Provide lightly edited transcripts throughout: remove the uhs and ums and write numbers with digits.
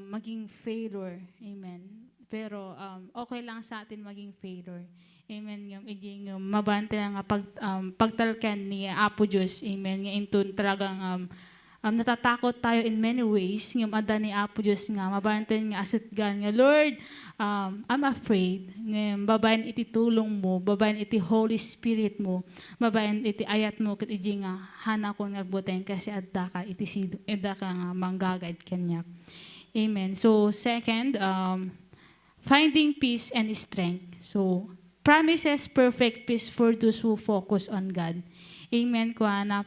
maging failure. Amen. Pero okay lang sa atin maging failure. Amen. Yung iging mabante nga pagtalkan ni Apo Diyos. Amen. Nga ito talagang natatakot tayo in many ways. Yung ada ni Apo Diyos nga, mabante nga asutgan nga, Lord, I'm afraid. Ngayon, babayan iti tulong mo, babayan iti Holy Spirit mo, babayan iti ayat mo, kat iti nga, hana ko nagbuteng kasi adda ka, adda ka nga manggagad kanya. Amen. So, second, finding peace and strength. So, promises perfect peace for those who focus on God. Amen. Kuha na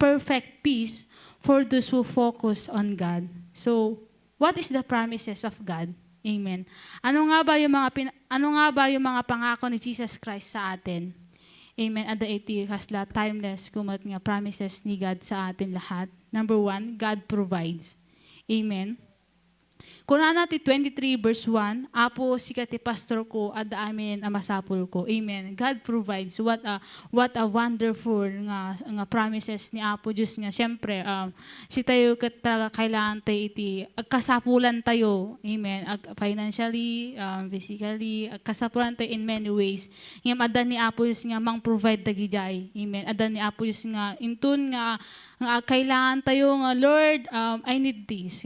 perfect peace for those who focus on God. So, what is the promises of God? Amen. Ano nga ba yung mga pangako ni Jesus Christ sa atin? Amen. Ada iti hasla timeless kumat nga promises ni God sa atin lahat. Number 1, God provides. Amen. Kuna natin 23 verse 1, Apo sikati pastor ko at amin amasapul ko. Amen. God provides. What a wonderful nga promises ni Apo Diyos nga. Siyempre, si tayo talaga kailangan tayo iti kasapulan tayo. Amen. Financially, physically, kasapulan tayo in many ways. Ngam adan ni Apo Diyos nga mang provide dagijay. Amen. Adan ni Apo Diyos nga intun nga kailangan tayo nga, Lord, I need this.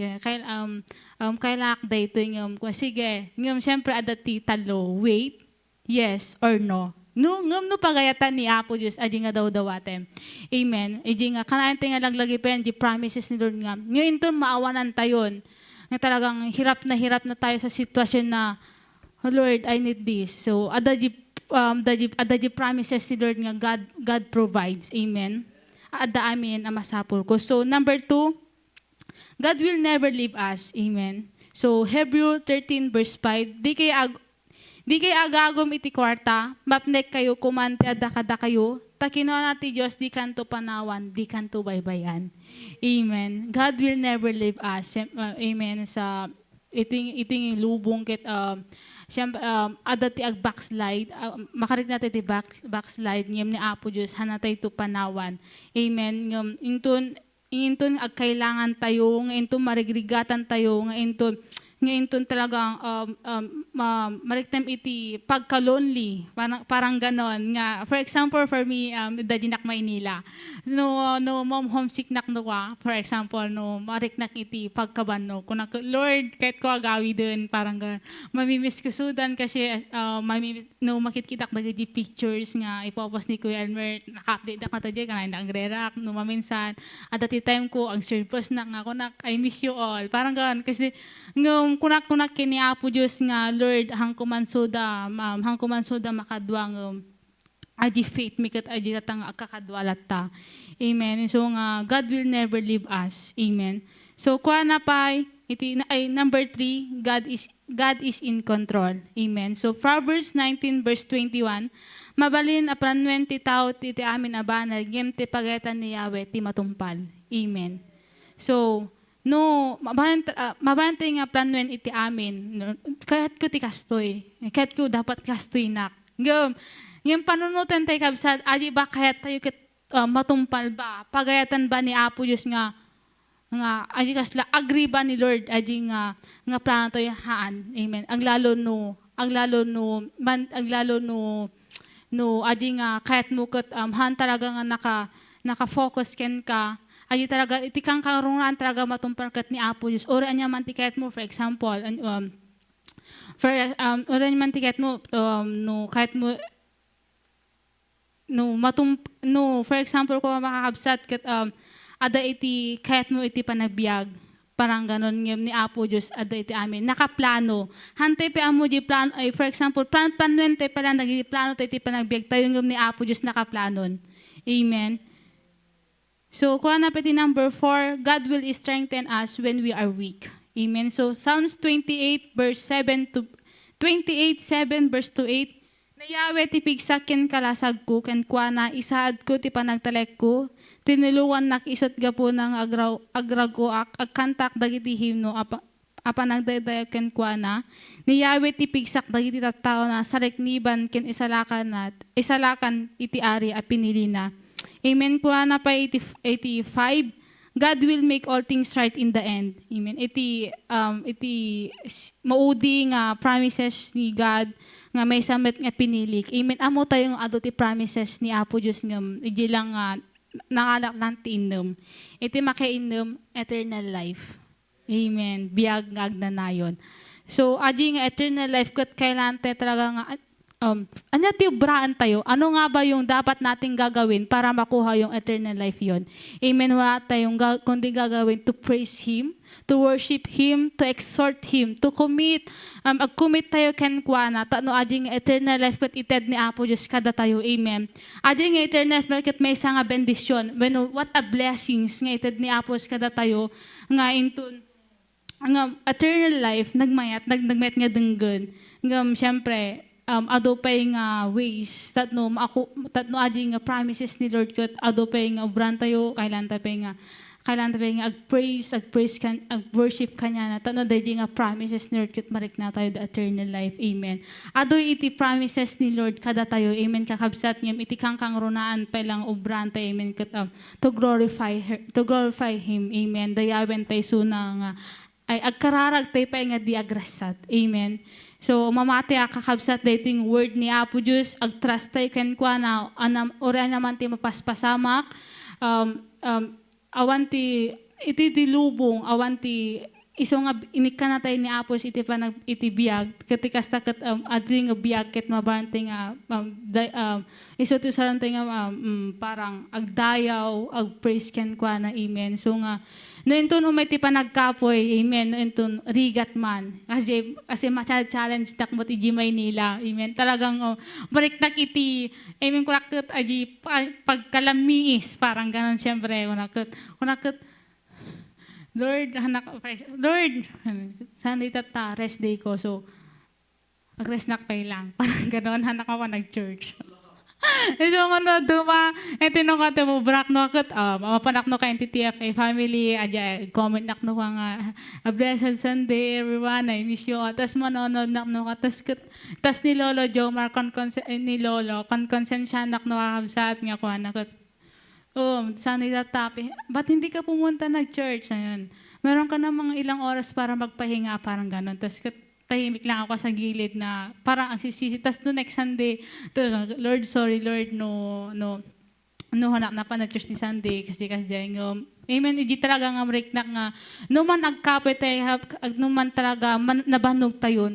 Kailangan dito yung, sige, siyempre adati talo, wait, yes or no. No pagayatan ni Apo Diyos, adi nga daw dawatem. Amen. Adi nga, kanaan tayo nga laglagi pa yan, di promises ni Lord nga. Ngayon ito, maawanan tayo. Nga talagang hirap na tayo sa sitwasyon na, oh Lord, I need this. So, adadi promises ni Lord nga, God provides. Amen. Ada amin ang masapul ko. So, number 2, God will never leave us. Amen. So, Hebrew 13 verse 5, di kay agagom iti kwarta, mapnek kayo, kumante adakada kayo, takino nati Diyos, di kanto panawan, di kanto baybayan. Amen. God will never leave us. Amen. Sa iting lubong kit, siyempre, adati ag backslide, makarik natin iti backslide, ngam ni Apo Diyos, hanatay to panawan. Amen. Ingintun ag kailangan tayo, ngayon marigrigatan tayo, ngayon talagang mariktam iti pagka-lonely, parang ganon. Nga, for example, for me, dadinak Maynila. No, mom homesick nak no ka, for example, no, mariknak iti pagkaban, no. Kung Lord, kahit ko agawi dun, parang ganon. Mamimiss ko sudan kasi, no, makitkitak na di pictures nga, ipopos ni Kuya Elmer, naka-update na ka tayo, kanay na ang rerak, no, maminsan, at the time ko, ang service na nga, I miss you all. Parang ganon, kasi, kunak kini Apo Diyos nga, Lord, hangkuman soda makadwang aji faith mikat aji tatang kakadwalat ta. Amen. So nga, God will never leave us. Amen. So kuha na pa number 3, God is in control. Amen. So Proverbs 19 verse 21, mabalin apranwen ti tao ti amin abanal gem ti pagetan ni Yahweh ti matumpal. Amen. So no, mabantay nga planwen iti amin. Kaya't ko ti kastoy. Kaya't ko dapat kastoy nak. Yung panunutan tayo kabsat, adi ba kayat tayo matumpal ba? Pagayatan ba ni Apo Diyos nga adi kasla, agree ba ni Lord? Adi nga plano tayo haan. Amen. Aglalo no, adi nga kayat mo kat, haan talaga nga naka-focus ken ka, ay talaga iti kang karungan talaga matumpal kat ni Apo Diyos. Ora anya man tiket mo, for example, ora anya man tiket mo, no kahit mo for example ko makakabsat kat ada iti kahit mo iti panagbiag, parang ganon ng ni Apo Diyos ada iti amin nakaplano hantay pa amo di plano ay for example planuente pala nagiplano tayo iti panagbiag tayo ng ni Apo Diyos nakaplanon. Amen. So, kuha na pati number 4, God will strengthen us when we are weak. Amen. So, Psalms 28 7 verse 2-8, na Yahweh ti pigsakin kalasag ko, ken kuha na isaad ko ti panagtalek ko, tinuluan nak isot gapo ng agrago agkantak dagiti himno, apa nagdaydayo ken kuha na, ni Yahweh ti pigsak dagiti tattao na sarikniban ken isalakan iti ari a pinili na. Amen. Kuha na pa 85. God will make all things right in the end. Amen. Iti maudi nga promises ni God nga may samet nga pinilik. Amen. Amo tayo nga ti promises ni Apo Diyos nga iji lang nangalak lang ti inom. Iti makainom eternal life. Amen. Biyag nga agnanayon. So, aji nga eternal life kat kailan tayo talaga nga ano tiubraan tayo? Ano nga ba yung dapat nating gagawin para makuha yung eternal life yon? Amen. Wala tayong kundi gagawin to praise Him, to worship Him, to exhort Him, to commit. Ag-commit tayo kenkwana, tano ading eternal life kat ited ni Apo Diyos kada tayo. Amen. Ading eternal life kat may isa nga bendisyon. What a blessings nga ited ni Apo Diyos kada tayo nga intun nga eternal life nagmayat nga denggan. Ngam syempre adopay nga ways tatno adi nga promises ni Lord ket adopay nga obran tayo kailan tayo nga ag-praise kan ag-worship kanya na tatno daydi nga promises ni Lord ket marik na tayo the eternal life. Amen. Adoy iti promises ni Lord kada tayo. Amen. Kakabsat ngem iti kangkang runaan pa lang obran tayo. Amen. Ket to glorify Him. Amen. Dayawen tayo suna nga ay agkararag tayo pa nga di agrasat. Amen. So, mamati kakabsat dating word ni Apo Diyos, ag-trust tayo kenkwa na ora naman ti mapaspasamak, awan ti iti lubong, awan ti iso nga inika na tayo ni Apo iti pa iti biyag, katikas takat ading nga biyag ket mabante nga iso ti saran tayo nga parang agdayaw, ag-praise kenkwa na. Amen. So nga, no intun umay ti panagkapoy, amen, no intun rigat man. Kasi ma-challenge tak mo ti Maynila, amen. Talagang bariknak iti, amen, kunakot aji pagkalamiis, parang ganon siyempre, kunakot, Lord, sana itata, rest day ko, so, pag-rest nakpay lang, parang ganon, hanak ako nag-church. So, ano, duma, tinong ka mo, brak no, mapanak no ka NTTFA family, comment nak no ka nga, a blessed Sunday, everyone, I miss you all. Tas manonood nak no ka, tas ni Lolo Jomar, konsensya nak no kakabsat nga ko, nakot, sana itatapi, ba't hindi ka pumunta nag-church? Ayun. Meron ka na mga ilang oras para magpahinga, parang ganon. Tas tahimik lang ako sa gilid na parang agsisisi. Tapos no next Sunday, Lord, sorry Lord, no, hanak na pa na church ni Sunday kasi amen, hindi talaga nga break na nga, no man agkapit tayo, no man talaga, nabanog tayo,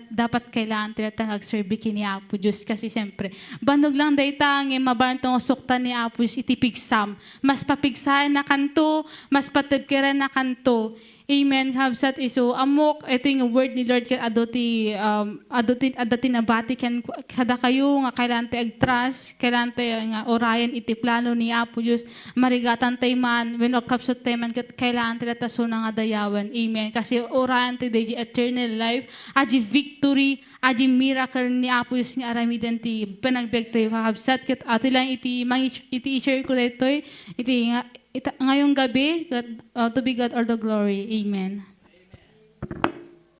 dapat kailangan tayo ag-serve kini Apo Diyos kasi siyempre, banog lang dahi tang, mabarantong sukta ni Apo Diyos, itipigsam, mas papigsahan na kanto, mas patibkiran na kanto. Amen. Habsat iso amok ito yung word ni Lord ket adoti nabati ken kada kayo nga kailan tay agtrust, kailan tay nga orayan iti plano ni Apo Dios marigatan tay man wenno kapsat tay man ket kailan tay tasuna nga dayawan. Amen. Kasi orayan tay the eternal life, aji victory, aji miracle ni Apo Dios nga aramiden ti panagbiag tayo kakabsat ket ato lang iti i-share ko daytoy iti ngayong gabi, to be God all the glory. Amen.